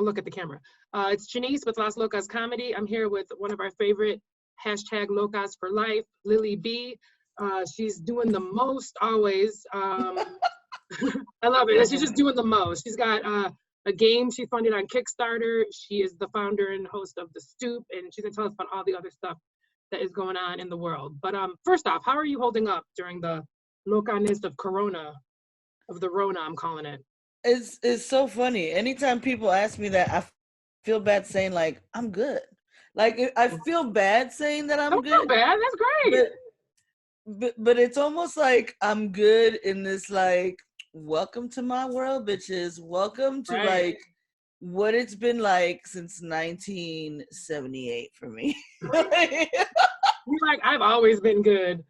look at the camera. It's Janice with Las Locas Comedy. I'm here with one of our favorite hashtag Locas for life, Lily B. She's doing the most always. I love it. She's just doing the most. She's got a game she funded on Kickstarter. She is the founder and host of The Stoop, and she's gonna tell us about all the other stuff that is going on in the world. But first off, how are you holding up during the locaness of Corona, of the Rona, I'm calling it? It's so funny. Anytime people ask me that, I feel bad saying like I'm good. Like I feel bad saying that I'm Don't good. feel bad. That's great. But it's almost like I'm good in this like welcome to my world, bitches. Welcome to like what it's been like since 1978 for me. You're like, I've always been good.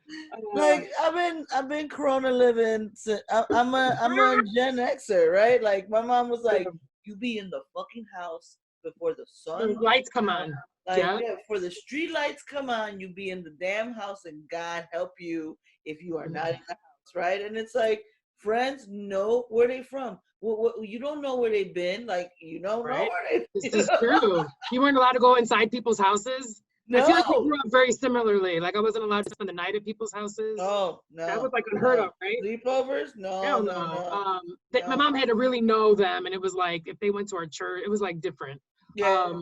Like I've been Corona living. I'm a Gen Xer, right? Like my mom was like, you be in the fucking house before the sun lights come on. Like yeah, before the street lights come on, you be in the damn house, and God help you if you are not in the house, right? And it's like friends know where they from. You don't know where they've been. Like you don't know where they've been. This is true. You weren't allowed to go inside people's houses. No. I feel like we grew up very similarly. Like I wasn't allowed to spend the night at people's houses. No. That was like unheard of, right? Sleepovers? No. Hell no. My mom had to really know them, and it was like if they went to our church, it was like different. Yeah.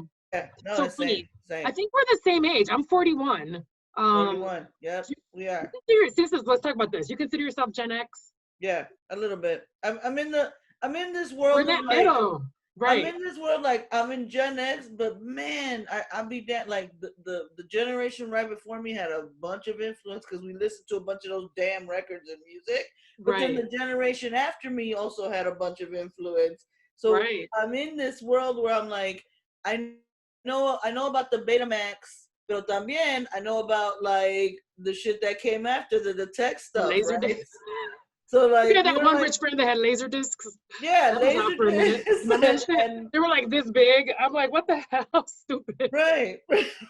No, so funny. Same. I think we're the same age. I'm 41. 41. Yep, we are. Let's talk about this. You consider yourself Gen X? Yeah, a little bit. I'm in this world. We're in that middle. Right. I'm in this world like I'm in Gen X, but man, I'll be that like the generation right before me had a bunch of influence because we listened to a bunch of those damn records and music. But then the generation after me also had a bunch of influence. So I'm in this world where I'm like, I know about the Betamax, but también I know about like the shit that came after the tech stuff. Laser right? discs. So like you had that one rich friend that had laser discs. Yeah, laser discs. And they were like this big. I'm like, what the hell, stupid. Right.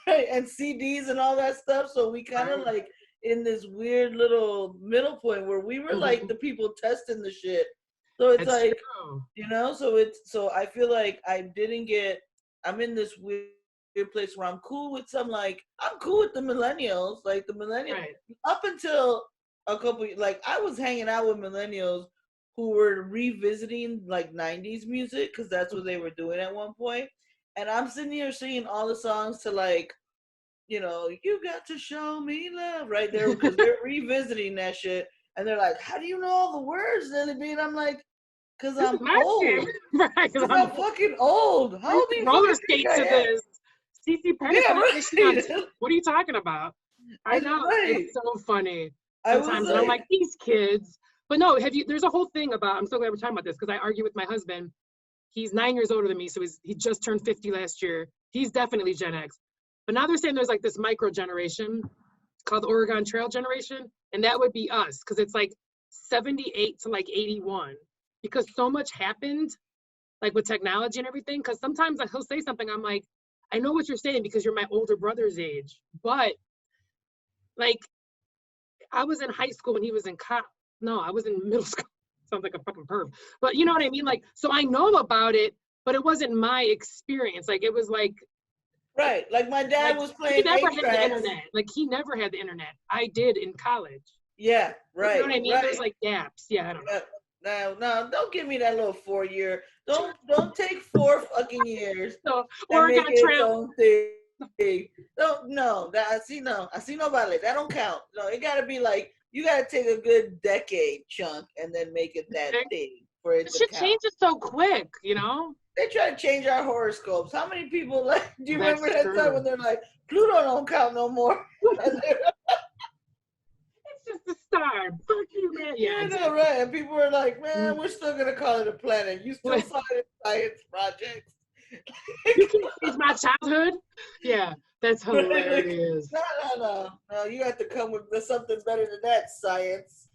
And CDs and all that stuff. So we kind of like in this weird little middle point where we were like the people testing the shit. So it's that's like true. You know, so I feel like I'm in this weird place where I'm cool with I'm cool with the millennials, like the millennials up until a couple, like I was hanging out with millennials who were revisiting like 90s music because that's what they were doing at one point. And I'm sitting here singing all the songs to like, you know, you got to show me love right there because they're revisiting that shit. And they're like, how do you know all the words, Lily B? And I'm like, because I'm old. Because I'm fucking old. How old do you roller skate to this? CC What are you talking about? I know. It's so funny. Sometimes and I'm like, these kids. But no, there's a whole thing about, I'm so glad we're talking about this because I argue with my husband. He's 9 years older than me, so he just turned 50 last year. He's definitely Gen X. But now they're saying there's like this micro generation called the Oregon Trail generation, and that would be us because it's like 78 to like 81 because so much happened like with technology and everything. Because sometimes like, he'll say something, I'm like, I know what you're saying because you're my older brother's age, but like I was in high school when he was in I was in middle school. Sounds like a fucking perv. But you know what I mean? Like, so I know about it, but it wasn't my experience. Like, it was like. Right. Like my dad was playing. He never had the internet. Like, he never had the internet. I did in college. Yeah, right. You know what I mean? There's like gaps. Yeah, I don't know. No, don't give me that little 4 year. Don't take 4 fucking years. So, Oregon Trail. No, I see no vale. That don't count. No, it gotta be like you gotta take a good decade chunk and then make it that thing for it to count. Shit changes so quick, you know. They try to change our horoscopes. How many people like? Do you remember that time when they're like Pluto don't count no more? It's just a star. Fuck you, man. Yeah, I know, right? And people were like, man, we're still gonna call it a planet. You still saw it in science projects. You can't change my childhood. Yeah, that's hilarious. No. You have to come with something better than that, science.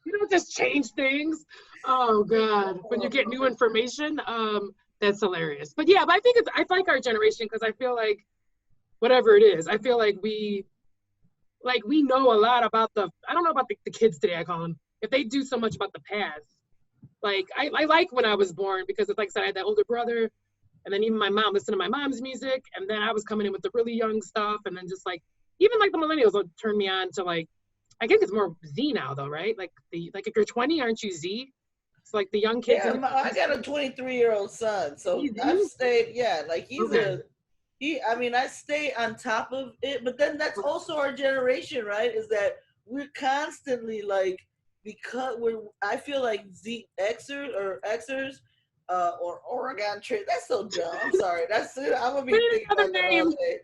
You don't just change things. Oh God! When you get new information, that's hilarious. But yeah, but I like our generation because I feel like whatever it is, I feel like we know a lot about I don't know about the kids today. I call them if they do so much about the past. Like I like when I was born because it's like I said, I had that older brother, and then even my mom listened to my mom's music, and then I was coming in with the really young stuff, and then just like even like the millennials will turn me on to like, I think it's more Z now though, right? Like if you're 20, aren't you Z? It's like the young kids. Yeah, I got a 23-year-old son, so I've stayed. Yeah, like I mean, I stay on top of it, but then that's also our generation, right? Is that we're constantly like, because I feel like Xers or Oregon Trail. That's so dumb. I'm sorry. That's it. I'm gonna be thinking about that all day.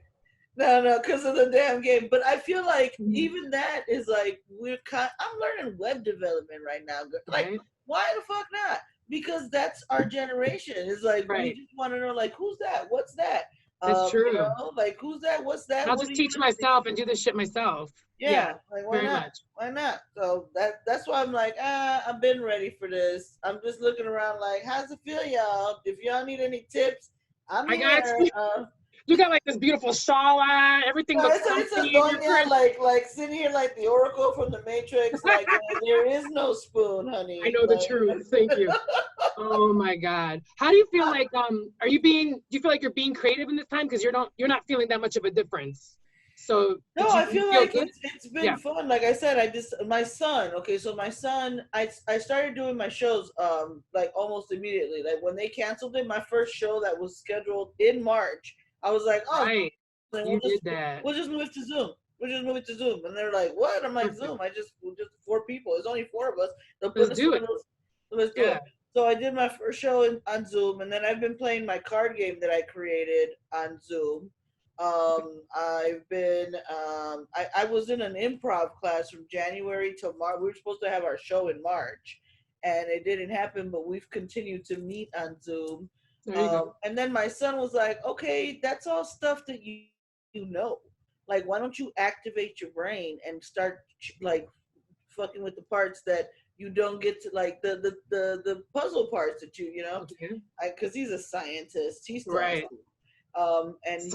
No, because of the damn game. But I feel like even that is like I'm learning web development right now. Like, why the fuck not? Because that's our generation. It's like we just want to know, like, who's that? What's that? It's true. You know, like, who's that? What's that? I'll just teach myself and do this shit myself. Yeah, like why not? Much. Why not? So that's why I'm like, I've been ready for this. I'm just looking around like, how's it feel, y'all? If y'all need any tips, I got you. You got like this beautiful shawl on. Everything looks it's a doña, like sitting here like the Oracle from the Matrix. Like there is no spoon, honey. I know the truth. Thank you. Oh my God. How do you feel like do you feel like you're being creative in this time because you're not feeling that much of a difference? So no, I feel like it's been fun. Like I said, my son. Okay, so my son, I started doing my shows like almost immediately. Like when they canceled it, my first show that was scheduled in March, I was like, oh, right. We'll just move it to Zoom. We'll just move it to Zoom. And they're like, what? I'm like, Zoom. We're just 4 people. There's only 4 of us. Let's do it. Let's do it. So I did my first show on Zoom, and then I've been playing my card game that I created on Zoom. I've been I was in an improv class from January to March. We were supposed to have our show in March, and it didn't happen, but we've continued to meet on Zoom. And then my son was like, okay, that's all stuff that you know. Like, why don't you activate your brain and start like fucking with the parts that you don't get to, like the puzzle parts that you know, because he's a scientist. He's right. And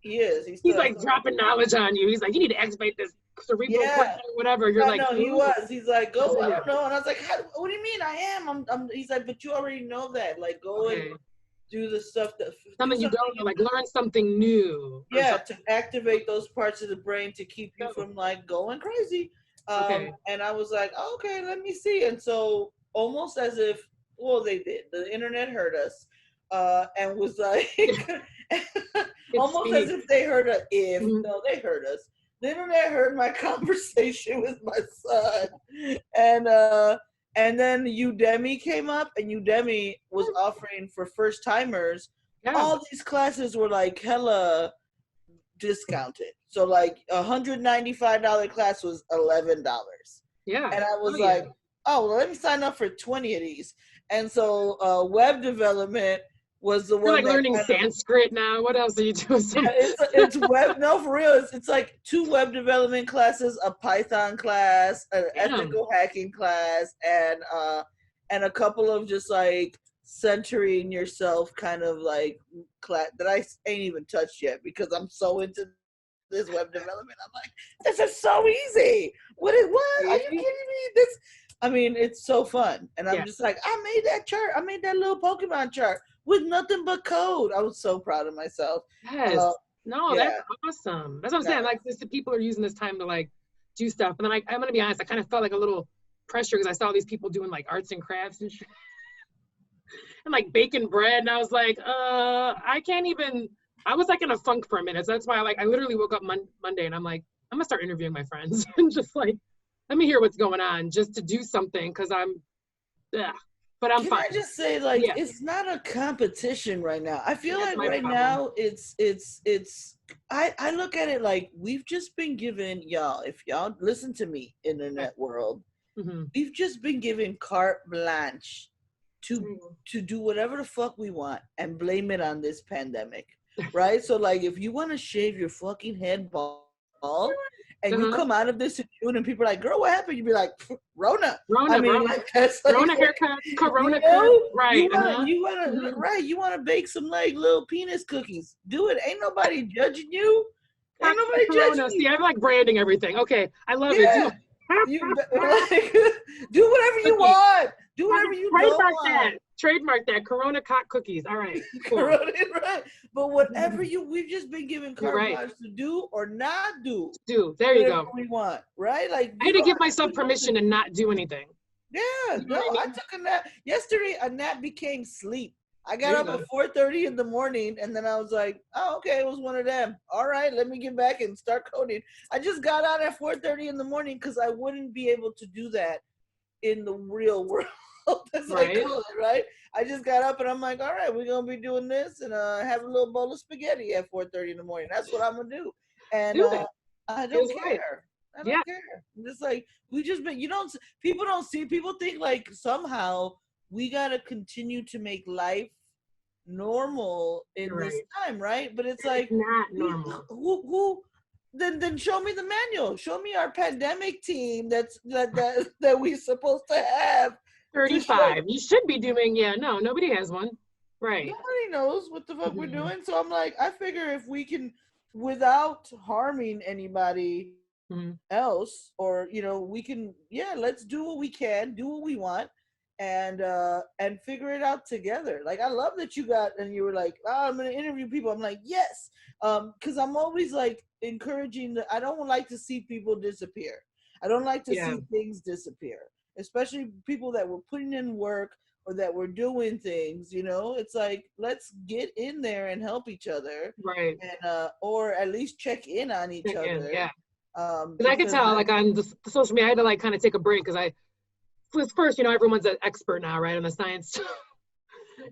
he is. He's like dropping knowledge on you. He's like, you need to activate this cerebral cortex or whatever. You're like, no, he was. He's like, go. I don't know. And I was like, what do you mean? I am. I'm. He's like, but you already know that. Like, go and do the stuff that something you don't know. Like, learn something new. Yeah, to activate those parts of the brain to keep you from like going crazy. And I was like, okay, let me see. And so almost as if, well, they did. The internet heard us. And was like, almost as if they heard us. No, they heard us. The internet heard my conversation with my son, and then Udemy came up, and Udemy was offering for first timers. All these classes were like hella discounted. So like $195 class was $11. Yeah, and I was like, oh, well, let me sign up for 20 of these. And so web development was the one. You're like learning Sanskrit now. What else are you doing? It's web. No, for real. It's like 2 web development classes, a Python class, an ethical hacking class, and a couple of just like centering yourself kind of like class that I ain't even touched yet because I'm so into this web development. I'm like, this is so easy. What? Are you kidding me? This. I mean, it's so fun, and I'm just like, I made that chart. I made that little Pokemon chart with nothing but code. I was so proud of myself. Yes. That's awesome. That's what I'm saying. Like, the people are using this time to like do stuff. And then I'm gonna be honest, I kind of felt like a little pressure because I saw these people doing like arts and crafts and shit. And like baking bread, and I was like, I can't even. I was like in a funk for a minute. So that's why I literally woke up Monday, and I'm like, I'm gonna start interviewing my friends and just like, let me hear what's going on, just to do something, because but I'm fine. Can I just say, like, it's not a competition right now. I feel like right now it's I look at it like we've just been given, y'all, if y'all listen to me, internet world, we've just been given carte blanche to do whatever the fuck we want and blame it on this pandemic, right? So like, if you want to shave your fucking head bald and you come out of this in June and people are like, girl, what happened? You'd be like, Rona. I mean, like, that's like, Rona haircut, Corona right. You want to bake some like little penis cookies. Do it. Ain't nobody judging you. Ain't nobody judging you. See, I'm like branding everything. Okay, I love it. like, do whatever you want. Do whatever you don't want. Trademark that. Corona cock cookies. All right. Cool. Corona, right. But whatever we've just been given carte blanche to do or not do. There you go. We want, right? Like I had to give myself permission to not do anything. Yeah, I took a nap. Yesterday, a nap became sleep. I got up at 4:30 in the morning, and then I was like, oh, okay, it was one of them. All right, let me get back and start coding. I just got out at 4:30 in the morning because I wouldn't be able to do that in the real world. That's right? I just got up, and I'm like, all right, we're going to be doing this, and have a little bowl of spaghetti at 4:30 in the morning. That's what I'm going to do. And I don't care. I don't care. I'm just like, people don't see, people think like somehow we got to continue to make life normal in this time, right? But it's like, not normal. Who then show me the manual. Show me our pandemic team that we supposed to have. 35. You should be doing, nobody has one. Right. Nobody knows what the fuck we're doing. So I'm like, I figure if we can, without harming anybody else, or we can, let's do what we can, do what we want, and figure it out together. Like, I love that you were like, I'm gonna interview people. I'm like, yes, because I'm always like encouraging I don't like to see people disappear. I don't like to see things disappear, especially people that were putting in work or that were doing things. It's like, let's get in there and help each other, right? And or at least check in on each other. Because I could tell, like, on the social media, I had to like kind of take a break because I was first, everyone's an expert now, right, on the science.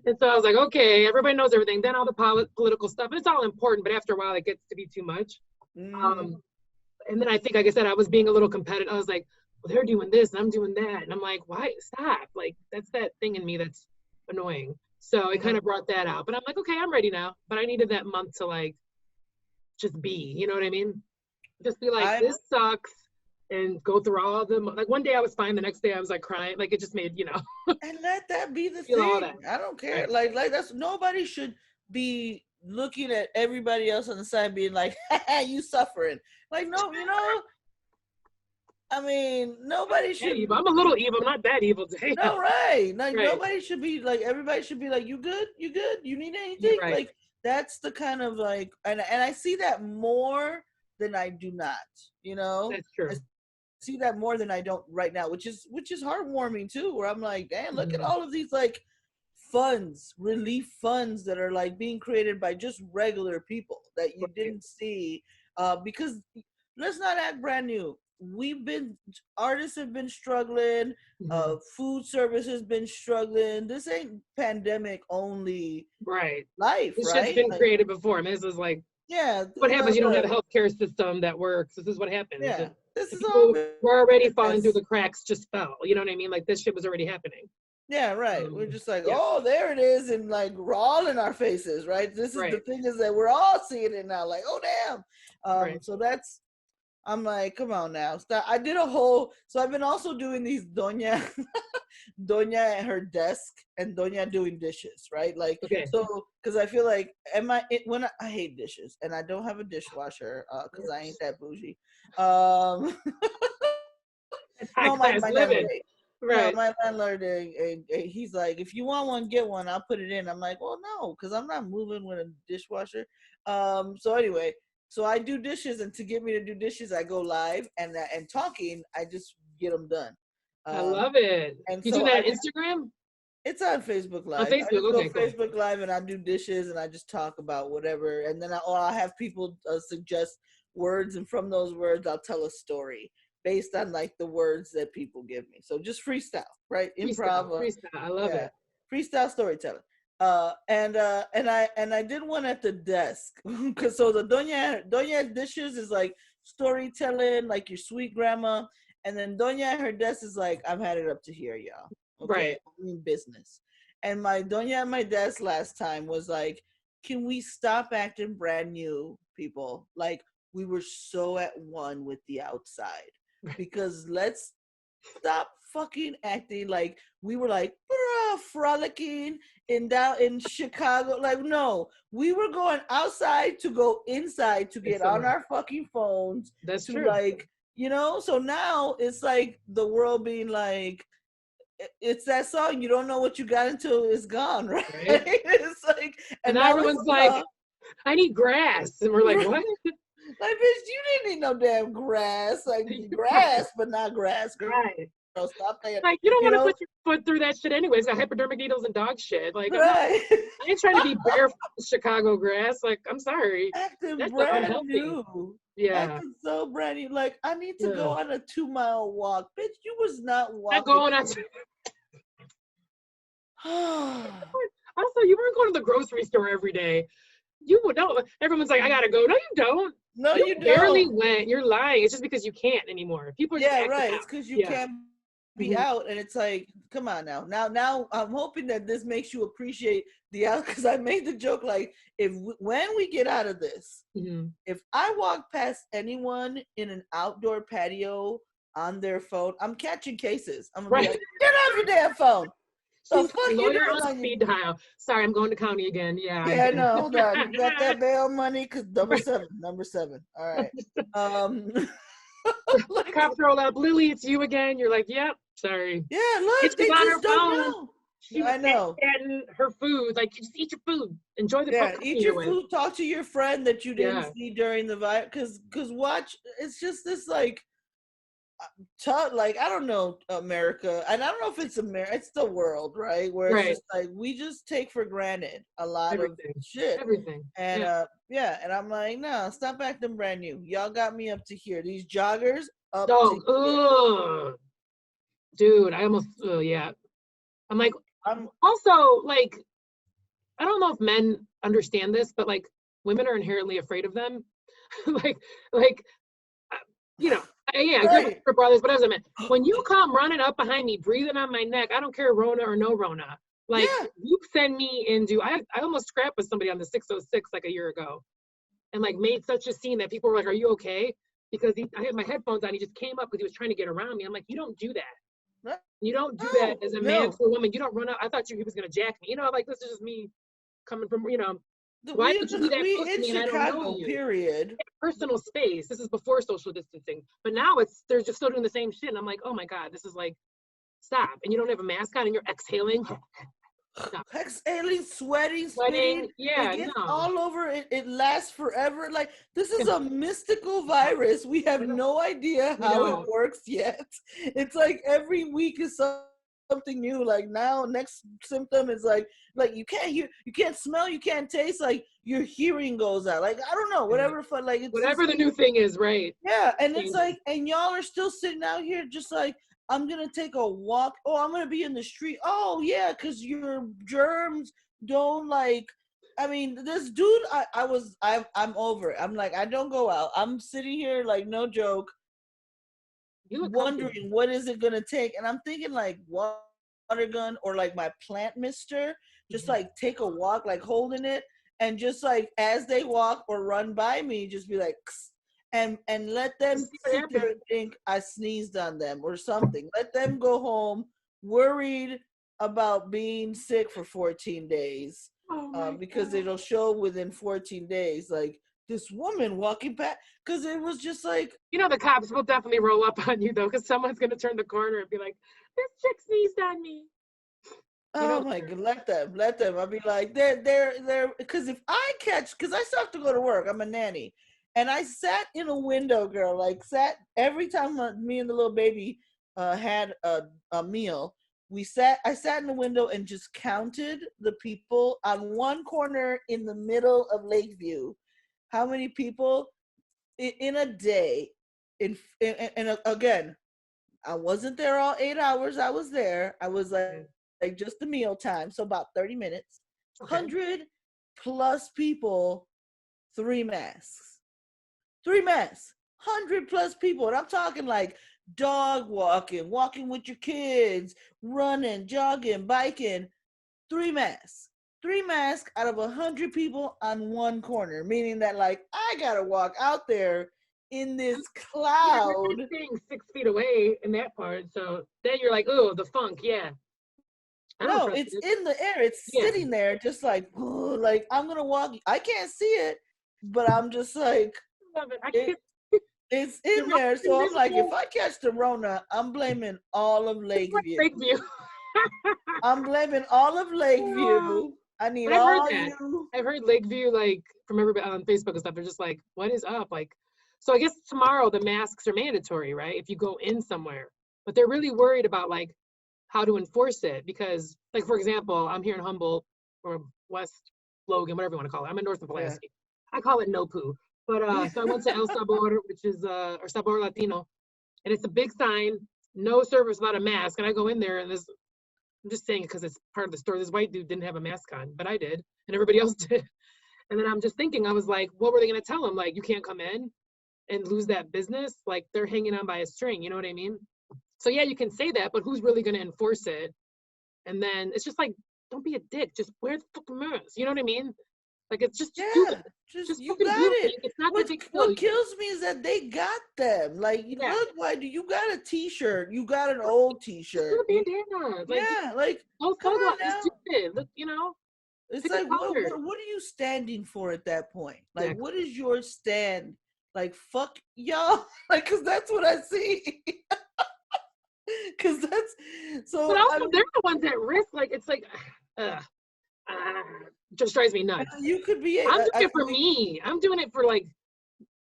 And so I was like, okay, everybody knows everything. Then all the political stuff, and it's all important, but after a while, it gets to be too much. And then I think, like I said, I was being a little competitive. I was like, well, they're doing this, and I'm doing that, and I'm like, why? Stop! Like, that's that thing in me that's annoying. So it kind of brought that out. But I'm like, okay, I'm ready now. But I needed that month to like just be. You know what I mean? Just be like, this sucks, and go through all the, like, one day I was fine, the next day I was like crying, like, it just made, and let that be the thing. I don't care. Like that's, nobody should be looking at everybody else on the side being like, you suffering. Like, no, I mean, nobody should. Evil. I'm a little evil. I'm not that evil. No, right. Like, nobody should be like, everybody should be like, you good? You good? You need anything? Right. Like, that's the kind of like, and I see that more than I do not, That's true. I see that more than I don't right now, which is heartwarming too, where I'm like, damn, look at all of these like relief funds that are like being created by just regular people that you didn't see, because let's not act brand new. Artists have been struggling, food service has been struggling. This ain't pandemic only life, this right? It's been created before. I mean, this is like, what happens? You don't have a healthcare system that works. This is what happens. Yeah, this is all. We're already falling through the cracks. Just fell. You know what I mean? Like, this shit was already happening. Yeah, right. We're just like, oh, there it is, and like, we're all in our faces, right? This is the thing, is that we're all seeing it now. Like, oh damn. So that's. I'm like, come on now, stop. I did so I've been also doing these Doña at her desk and Doña doing dishes, right? Like, so, because I feel like, I hate dishes, and I don't have a dishwasher, because I ain't that bougie. No, my landlord, my landlord, he's like, if you want one, get one, I'll put it in. I'm like, well, no, because I'm not moving with a dishwasher. So anyway, so I do dishes, and to get me to do dishes, I go live, and talking, I just get them done. I love it. And you do that on Instagram? It's on Facebook Live. On Facebook, I just go Facebook Live, and I do dishes, and I just talk about whatever, and then I'll have people suggest words, and from those words, I'll tell a story based on like the words that people give me. So just freestyle, right? Improv. Freestyle. I love it. Freestyle storytelling. And I did one at the desk, because so the Doña dishes is like storytelling, like your sweet grandma, and then Doña at her desk is like, I've had it up to here, y'all. Okay? Right. I mean business. And my Doña at my desk last time was like, can we stop acting brand new, people? Like, we were so at one with the outside, because let's stop fucking acting like we were like frolicking down in Chicago. Like, no, we were going outside to go inside to get on our fucking phones. That's to true. Like you know. So now it's like the world being like, it's that song, you don't know what you got until it's gone, right? It's like, and now everyone's like, I need grass, and we're like, what? Like, bitch, you didn't need no damn grass. Like, grass, but not grass, girl. Right. So stop playing. Like, you don't want to put your foot through that shit anyways. Got hypodermic needles and dog shit. Like, right. I ain't trying to be barefoot Chicago grass. Like, I'm sorry. Acting That's brand unhealthy. new. Yeah. Acting so brand new. Like, I need to go on a 2-mile walk. Bitch, you was not walking. Not going on. Also, you weren't going to the grocery store every day. You would know. Everyone's like, I gotta go. No, you don't. No, you don't. Barely went. You're lying. It's just because you can't anymore. People are just right. It's because you can't be out, and it's like, come on now. Now, I'm hoping that this makes you appreciate the out, because I made the joke like, when we get out of this, if I walk past anyone in an outdoor patio on their phone, I'm catching cases. I'm gonna be like, get off your damn phone. So fuck you doing on speed dial. Sorry, I'm going to county again. Yeah. Yeah, no, hold on. You got that bail money? Cause number seven. All right. Cops roll up. Lily, it's you again. You're like, yep. Sorry. Yeah, look, they just don't know. I know. Getting her food. Like, just eat your food. Enjoy the food. Eat your food. Talk to your friend that you didn't see during the vibe. Cause watch. It's just this like. Like, I don't know, America, and I don't know if it's America, it's the world, right? Where it's just like, we just take for granted a lot of shit. Everything. And and I'm like, no, stop acting brand new. Y'all got me up to here. These joggers up to here. Dude, I almost I'm like, I'm also like, I don't know if men understand this, but like, women are inherently afraid of them. like you know, for brothers, but as I meant, when you come running up behind me, breathing on my neck, I don't care Rona or no Rona. Like, you send me into, I almost scrapped with somebody on the 606 like a year ago, and like made such a scene that people were like, "Are you okay?" Because I had my headphones on. He just came up because he was trying to get around me. I'm like, you don't do that. You don't do that as a man to a woman. You don't run up. I thought he was gonna jack me. You know, like, this is just me coming from, why would you do that? We in Chicago, period. Personal space. This is before social distancing, but now they're just still doing the same shit. And I'm like, oh my god, this is like, stop. And you don't have a mask on, and you're exhaling. Exhaling, sweating, spitting. Yeah, it gets all over. It lasts forever. Like, this is a mystical virus. We have no idea how it works yet. It's like every week is something new. Like, now next symptom is like you can't hear, you can't smell, you can't taste, like your hearing goes out. Like, I don't know, whatever, but like, it's whatever the new thing is, right? Yeah, and it's like, and y'all are still sitting out here just like, I'm gonna take a walk. Oh, I'm gonna be in the street. Oh yeah, because your germs don't like. I mean, this dude, I'm over it. I'm like, I don't go out. I'm sitting here like, no joke, wondering what is it gonna take, and I'm thinking like water gun or like my plant mister, just like take a walk, like holding it, and just like as they walk or run by me, just be like, and let them sit there and think I sneezed on them or something. Let them go home worried about being sick for 14 days because it'll show within 14 days. Like, this woman walking back, because it was just like, the cops will definitely roll up on you though, because someone's gonna turn the corner and be like, this chick sneezed on me. Oh my god, let them. I'll be like, they're because if I catch, because I still have to go to work, I'm a nanny, and I sat in a window, girl, like sat every time me and the little baby had a meal. I sat in the window and just counted the people on one corner in the middle of Lakeview. How many people in a day? And again, I wasn't there all 8 hours. I was there. I was like just the meal time, so about 30 minutes. 100 plus people, 3 masks. 100 plus people, and I'm talking like dog walking with your kids, running, jogging, biking. 3 masks. 3 masks out of 100 people on one corner, meaning that like I gotta walk out there in this cloud. You're staying 6 feet away in that part, so then you're like, oh, the funk, yeah. No, it's in the air. It's sitting there, just like I'm gonna walk. I can't see it, but I'm just like, It's in there. So I'm like, if I catch the Rona, I'm blaming all of Lakeview. Lakeview. I'm blaming all of Lakeview. I need all you. I've heard Lakeview, like, from everybody on Facebook and stuff. They're just like, what is up? Like, so I guess tomorrow the masks are mandatory, right? If you go in somewhere. But they're really worried about, like, how to enforce it. Because, like, for example, I'm here in Humboldt or West Logan, whatever you want to call it. I'm in North of Pulaski. Yeah. I call it No Poo. But so I went to El Sabor, which is or Sabor Latino, and it's a big sign, no service without a mask. And I go in there, and this, I'm just saying because it's part of the store. This white dude didn't have a mask on, but I did, and everybody else did. And then I'm just thinking, I was like, what were they gonna tell him? Like, you can't come in and lose that business? Like, they're hanging on by a string, you know what I mean? So yeah, you can say that, but who's really gonna enforce it? And then it's just like, don't be a dick, just wear the fucking mask, you know what I mean? Like, it's just stupid. Just you got it. It's not what kills me is that they got them. Like, look, why do you got a T-shirt? You got an old T-shirt. Like, don't come on now. Stupid. Look, you know. It's like, what are you standing for at that point? Like, what is your stand? Like, fuck y'all. Like, cause that's what I see. Cause that's so. But also, they're the ones at risk. Like, it's like, just drives me nuts. You could be. I'm doing it for me. I'm doing it for like.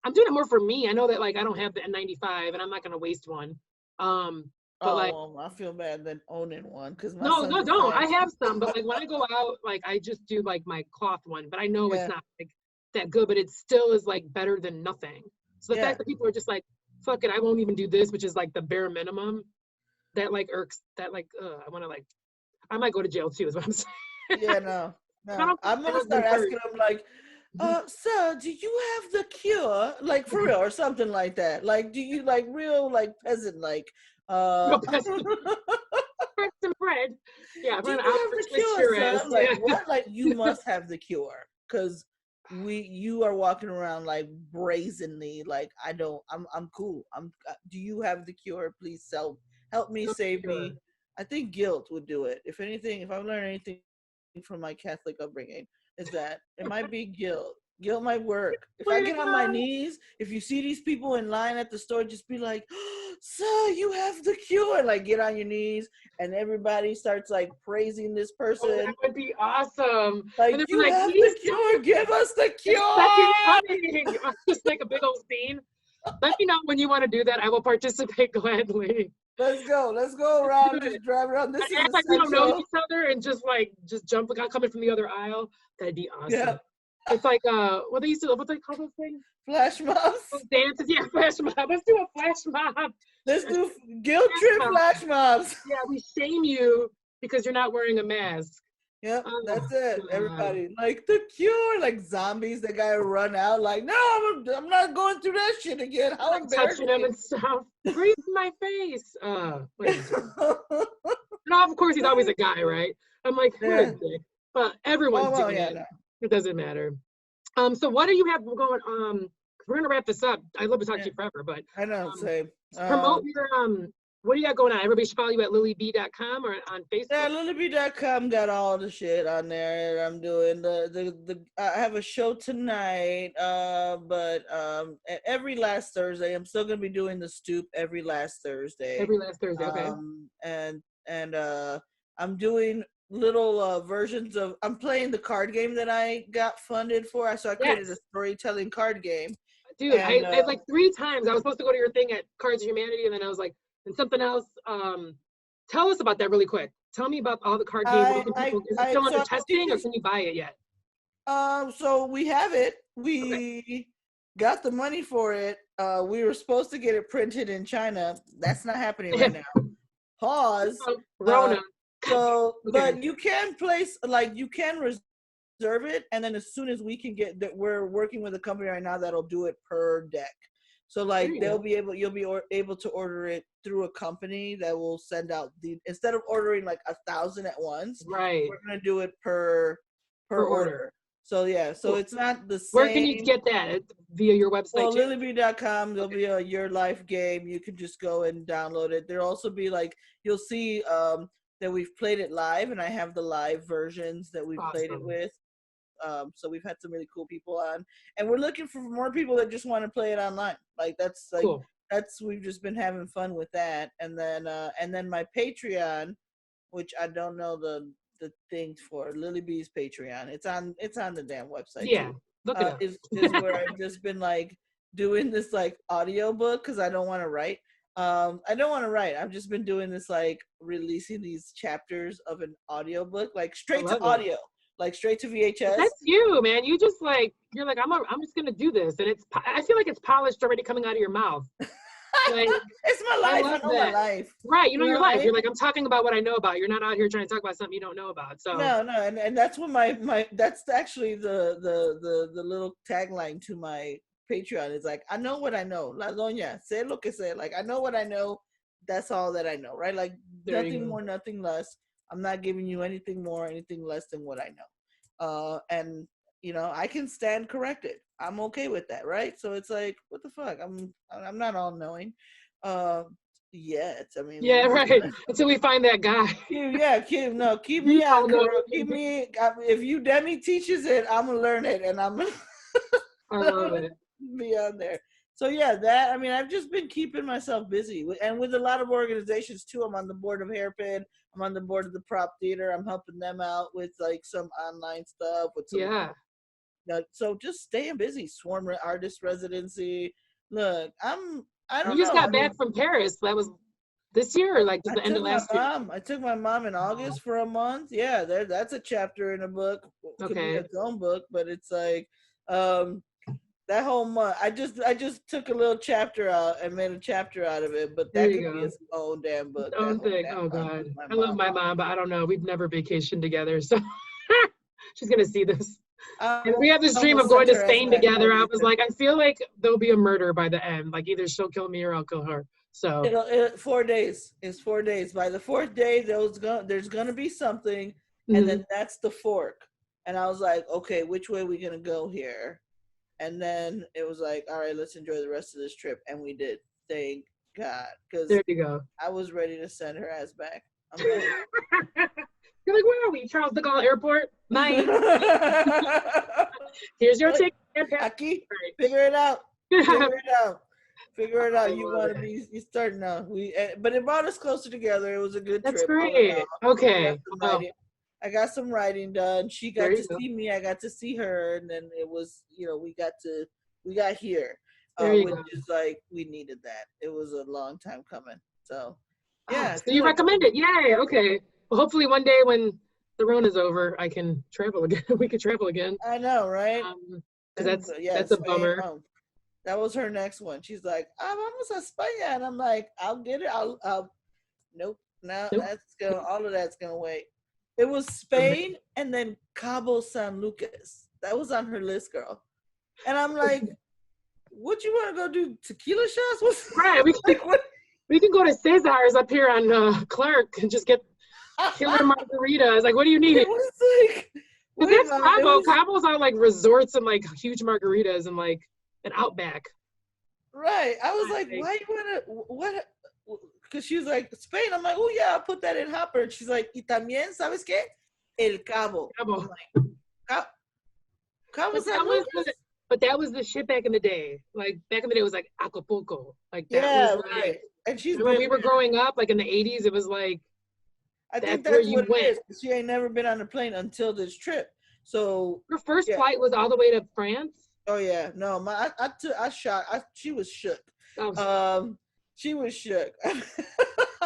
I'm doing it more for me. I know that like I don't have the N95, and I'm not gonna waste one. But like, I feel bad than owning one because don't. I have some, but like when I go out, like I just do like my cloth one. But I know it's not like that good, but it still is like better than nothing. So the fact that people are just like, fuck it, I won't even do this, which is like the bare minimum. That like irks. That like, I want to like, I might go to jail too. Is what I'm saying. Yeah, no. I'm gonna start asking them like, sir, do you have the cure? Like for real or something like that. Like, do you like real like peasant like peasant bread? Yeah, do you have the cure, sir? Like what? Like you must have the cure because you are walking around like brazenly like I'm cool. Do you have the cure? Please help me, save me. I think guilt would do it. If anything, if I've learned anything from my Catholic upbringing, is that it might be guilt. Guilt might work. If I get on my knees, if you see these people in line at the store, just be like, oh, "Sir, you have the cure." Like get on your knees, and everybody starts like praising this person. Oh, that would be awesome. Like you like, have the cure. Give us the cure. Just like a big old scene. Let me know when you want to do that. I will participate gladly. Let's go around, just drive around. This is like we don't know each other and just jump like coming from the other aisle. That'd be awesome. Yeah. It's like what they call those things? Flash mobs. Dances, yeah, flash mob. Let's do a flash mob. Let's do guilt trip flash mobs. Yeah, we shame you because you're not wearing a mask. Yep, that's it. Everybody like the cure, like zombies. They gotta run out. Like, no, I'm not going through that shit again. How embarrassing! Touching them and stuff. Breathe in my face. No, of course he's always a guy, right? I'm like, but everyone's doing it. No. It doesn't matter. So what do you have going? We're gonna wrap this up. I'd love to talk to you forever, but I know. Same. Promote your what do you got going on? Everybody should follow you at lilyb.com or on Facebook. Yeah, lilyb.com got all the shit on there. I'm doing the I have a show tonight, but every last Thursday. I'm still gonna be doing the Stoop every last Thursday. Every last Thursday, okay. And I'm doing little versions of. I'm playing the card game that I got funded for. So I created a storytelling card game. Dude, I like 3 times. I was supposed to go to your thing at Cards of Humanity, and then I was like. And something else, tell us about that really quick. Tell me about all the card games. Is it still under testing or can you buy it yet? So we have it. We got the money for it. We were supposed to get it printed in China. That's not happening right now. Pause. Rona. But you can place, like you can reserve it. And then as soon as we can get that, we're working with a company right now that'll do it per deck. So like you'll be able to order it through a company that will send out instead of ordering like 1,000 at once. Right. We're gonna do it per order. So yeah, so it's not the same. Where can you get that? Via your website? Well, lilyb.com. There'll be a Your Life game. You can just go and download it. There'll also be like you'll see that we've played it live, and I have the live versions that we've played it with. So we've had some really cool people on, and we're looking for more people that just want to play it online. Like that's like cool. we've just been having fun with that. And then my Patreon, which I don't know the things for, Lily B's Patreon. It's on the damn website. Yeah, too. look it up. Is where I've just been like doing this like audio book because I don't want to write. I've just been doing this like releasing these chapters of an audio book, like straight to audio, like straight to VHS. That's you, man. You just like, you're like, I'm just gonna do this, and I feel like it's polished already coming out of your mouth. Like, it's my life. I know my life. Right, you know your life. You're like, I'm talking about what I know about. You're not out here trying to talk about something you don't know about. So no, and that's what my that's actually the little tagline to my Patreon is like, I know what I know. La doña, sé lo que sé. Like, I know what I know. That's all that I know, right? Like, nothing more, nothing less. I'm not giving you anything more, anything less than what I know. And you know, I can stand corrected. I'm okay with that, right? So it's like, what the fuck? I'm not all knowing. Yet. I mean, yeah, right. Until we find that guy. Keep me on, girl. Keep me. If you Demi teaches it, I'm gonna learn it, and I'm gonna I love it. Be on there. So yeah, that, I mean, I've just been keeping myself busy, and with a lot of organizations too. I'm on the board of Hairpin. I'm on the board of the Prop Theater. I'm helping them out with like some online stuff. With some, so just staying busy. Swarm Artist Residency. Look, I don't know. You just got back from Paris. That was this year, or like the end of last year? I took my mom in August for a month. Yeah, that's a chapter in a book. Could be its own book, but it's like that whole month. I just took a little chapter out and made a chapter out of it. But that could be its own damn book. Own thing. Oh God, I love my mom, but I don't know. We've never vacationed together, so she's gonna see this. And we have this dream of going to Spain together. I was like, I feel like there'll be a murder by the end. Like either she'll kill me or I'll kill her. So 4 days. It's 4 days. By the fourth day, there's gonna be something, and then that's the fork. And I was like, okay, which way are we gonna go here? And then it was like, all right, let's enjoy the rest of this trip, and we did. Thank God, because there you go. I was ready to send her ass back. I'm ready. You're like, where are we? Charles de Gaulle Airport? Nice. Here's your ticket. Aquí, figure it out. Figure it out. You want to be, you starting out. But it brought us closer together. It was a good trip. That's great. Okay. I got some writing done. She got to see me. I got to see her. And then it was, you know, we got here. Which is like, we needed that. It was a long time coming. So, yeah. So you recommend it? Yay. Okay. Well, hopefully one day when the Rona's over, I can travel again. We could travel again. I know, right? That's a bummer. That was her next one. She's like, vamos a España. And I'm like, I'll get it. Nope. All of that's going to wait. It was Spain and then Cabo San Lucas. That was on her list, girl. And I'm like, what you want to go do? Tequila shots? What's right. We can go to Cesar's up here on Clark and just get killer margaritas. Like, what do you need? It was like, that's Cabo. Cabos are like resorts and like huge margaritas and like an Outback. Right. I was like, why you want to, because she was like, Spain. I'm like, oh yeah, I'll put that in Hopper. And she's like, y también, ¿sabes qué? El Cabo. Cabo. Like, Cabo San Lucas. But that was the shit back in the day. Like back in the day, it was like Acapulco. Like that was like, right. And when we were growing up, like in the 80s, it was like, I think that's what it is. She ain't never been on a plane until this trip. So her first flight was all the way to France. Oh yeah, no, she was shook. She was shook. I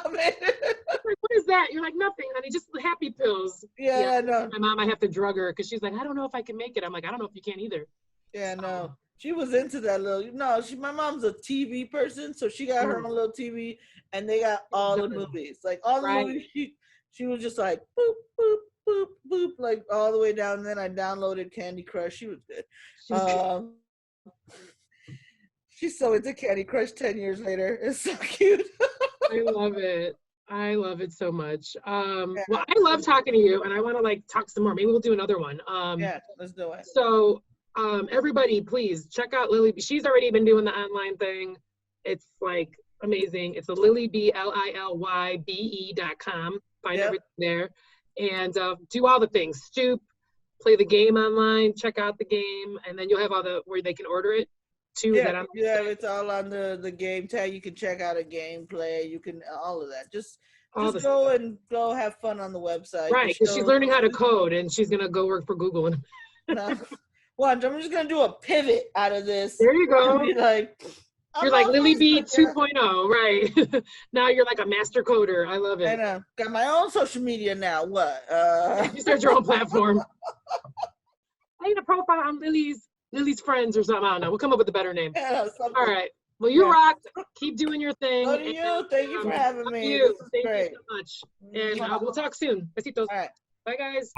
mean, like, what is that? You're like, nothing, honey, just happy pills. Yeah, no. My mom, I have to drug her because she's like, I don't know if I can make it. I'm like, I don't know if you can either. Yeah, no. She was into that little. No, my mom's a TV person, so she got her own little TV, and they got all the movies, like all the movies. She was just like boop boop boop boop, like all the way down. And then I downloaded Candy Crush. She was good. She's so into Candy Crush 10 years later. It's so cute. I love it. I love it so much. Well, I love talking to you, and I want to like talk some more. Maybe we'll do another one. Yeah, let's do it. So, everybody, please check out Lily. She's already been doing the online thing. It's like amazing. It's a LilyB.com. Find everything there, and do all the things. Stoop, play the game online, check out the game, and then you'll have all where they can order it too. Yeah, it's all on the game tag. You can check out a gameplay. You can all of that. Just go have fun on the website. Right, because she's learning how to code, and she's gonna go work for Google. Well, I'm just gonna do a pivot out of this. There you go. Be like, you're like Lily B 2.0, right? Now you're like a master coder. I love it. And got my own social media now. What? You start your own platform. I need a profile on Lily's friends or something. I don't know. We'll come up with a better name. Yeah, all right. Well, you rocked. Keep doing your thing. So do you. Thank you for having me. Thank you so much. And we'll talk soon. Besitos. All right. Bye, guys.